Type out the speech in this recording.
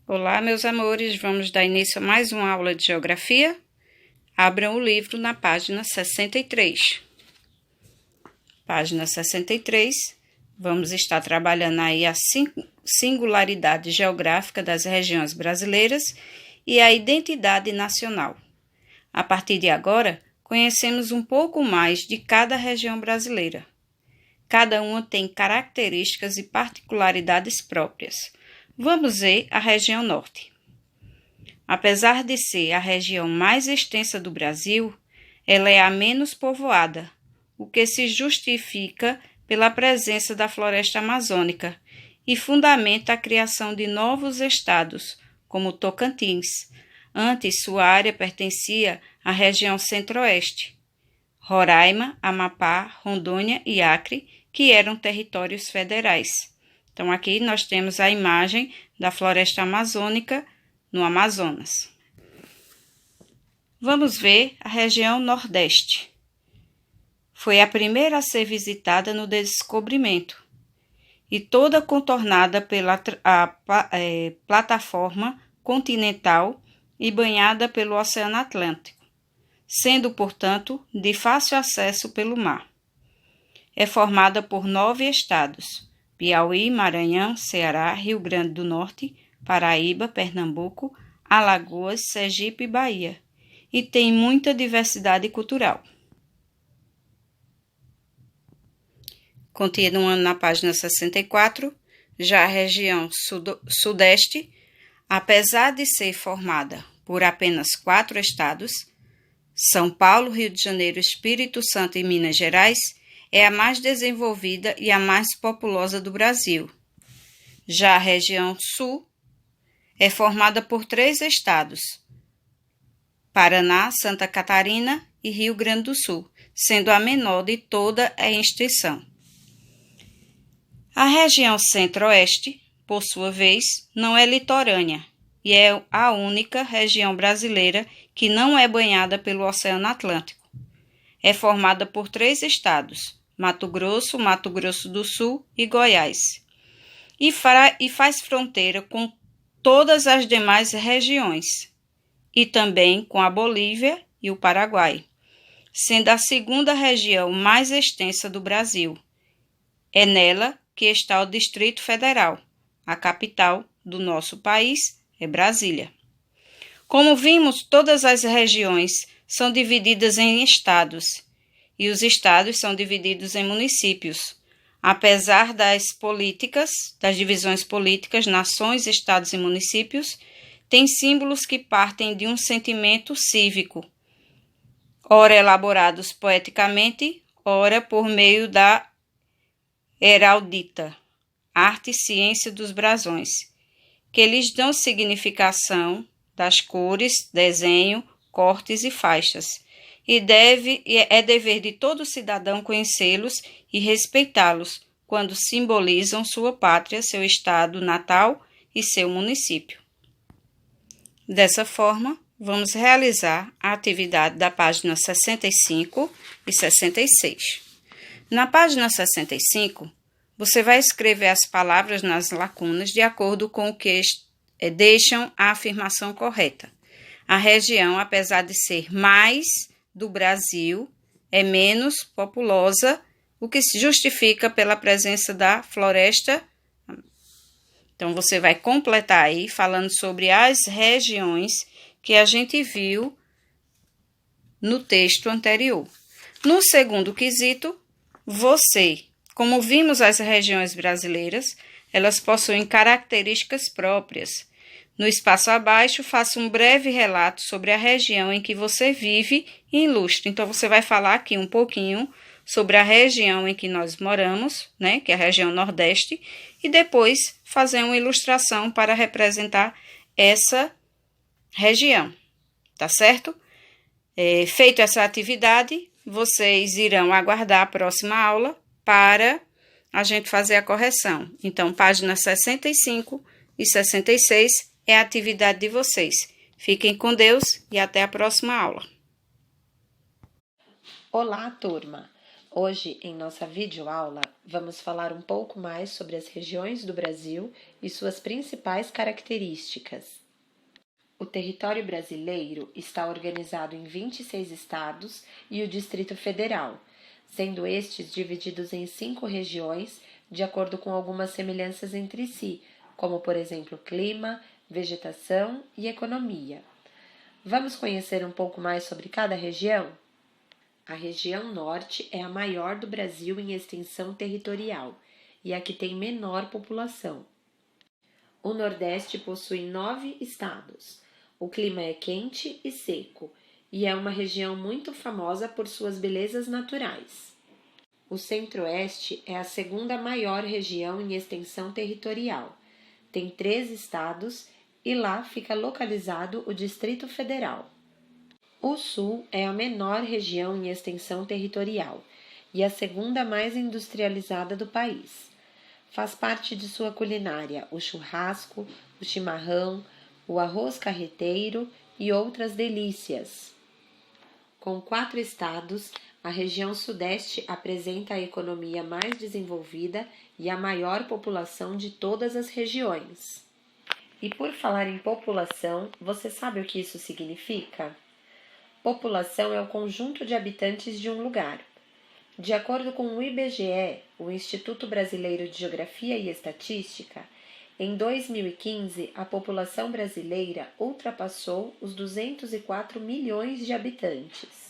Olá, meus amores, vamos dar início a mais uma aula de Geografia. Abram o livro na página 63. Página 63, vamos estar trabalhando aí a singularidade geográfica das regiões brasileiras e a identidade nacional. A partir de agora, conhecemos um pouco mais de cada região brasileira. Cada uma tem características e particularidades próprias. Vamos ver a região norte. Apesar de ser a região mais extensa do Brasil, ela é a menos povoada, o que se justifica pela presença da floresta amazônica e fundamenta a criação de novos estados, como Tocantins. Antes, sua área pertencia à região centro-oeste, Roraima, Amapá, Rondônia e Acre, que eram territórios federais. Então, aqui nós temos a imagem da floresta amazônica no Amazonas. Vamos ver a região Nordeste. Foi a primeira a ser visitada no descobrimento e toda contornada pela plataforma continental e banhada pelo Oceano Atlântico, sendo, portanto, de fácil acesso pelo mar. É formada por 9 estados: Piauí, Maranhão, Ceará, Rio Grande do Norte, Paraíba, Pernambuco, Alagoas, Sergipe e Bahia, e tem muita diversidade cultural. Continuando na página 64, já a região Sudeste, apesar de ser formada por apenas 4 estados, São Paulo, Rio de Janeiro, Espírito Santo e Minas Gerais, é a mais desenvolvida e a mais populosa do Brasil. Já a região Sul é formada por 3 estados: Paraná, Santa Catarina e Rio Grande do Sul, sendo a menor de toda a extensão. A região Centro-Oeste, por sua vez, não é litorânea e é a única região brasileira que não é banhada pelo Oceano Atlântico. É formada por 3 estados: Mato Grosso, Mato Grosso do Sul e Goiás, e faz fronteira com todas as demais regiões, e também com a Bolívia e o Paraguai, sendo a segunda região mais extensa do Brasil. É nela que está o Distrito Federal. A capital do nosso país é Brasília. Como vimos, todas as regiões são divididas em estados, e os estados são divididos em municípios. Apesar das divisões políticas, nações, estados e municípios, têm símbolos que partem de um sentimento cívico, ora elaborados poeticamente, ora por meio da heraldita, arte e ciência dos brasões, que lhes dão significação das cores, desenho, cortes e faixas, e é dever de todo cidadão conhecê-los e respeitá-los quando simbolizam sua pátria, seu estado natal e seu município. Dessa forma, vamos realizar a atividade da página 65 e 66. Na página 65, você vai escrever as palavras nas lacunas de acordo com o que deixam a afirmação correta. A região, apesar de ser mais do Brasil, é menos populosa, o que se justifica pela presença da floresta. Então, você vai completar aí falando sobre as regiões que a gente viu no texto anterior. No segundo quesito, como vimos as regiões brasileiras, elas possuem características próprias. No espaço abaixo, faça um breve relato sobre a região em que você vive e ilustre. Então, você vai falar aqui um pouquinho sobre a região em que nós moramos, né, que é a região Nordeste, e depois fazer uma ilustração para representar essa região, tá certo? Feita essa atividade, vocês irão aguardar a próxima aula para a gente fazer a correção. Então, página 65 e 66 é a atividade de vocês. Fiquem com Deus e até a próxima aula. Olá, turma! Hoje, em nossa videoaula, vamos falar um pouco mais sobre as regiões do Brasil e suas principais características. O território brasileiro está organizado em 26 estados e o Distrito Federal, sendo estes divididos em 5 regiões, de acordo com algumas semelhanças entre si, como, por exemplo, clima, vegetação e economia. Vamos conhecer um pouco mais sobre cada região? A região norte é a maior do Brasil em extensão territorial e a que tem menor população. O Nordeste possui 9 estados. O clima é quente e seco e é uma região muito famosa por suas belezas naturais. O Centro-Oeste é a segunda maior região em extensão territorial. Tem 3 estados e lá fica localizado o Distrito Federal. O Sul é a menor região em extensão territorial e a segunda mais industrializada do país. Faz parte de sua culinária o churrasco, o chimarrão, o arroz carreteiro e outras delícias. Com 4 estados, a região Sudeste apresenta a economia mais desenvolvida e a maior população de todas as regiões. E por falar em população, você sabe o que isso significa? População é o conjunto de habitantes de um lugar. De acordo com o IBGE, o Instituto Brasileiro de Geografia e Estatística, em 2015 a população brasileira ultrapassou os 204 milhões de habitantes.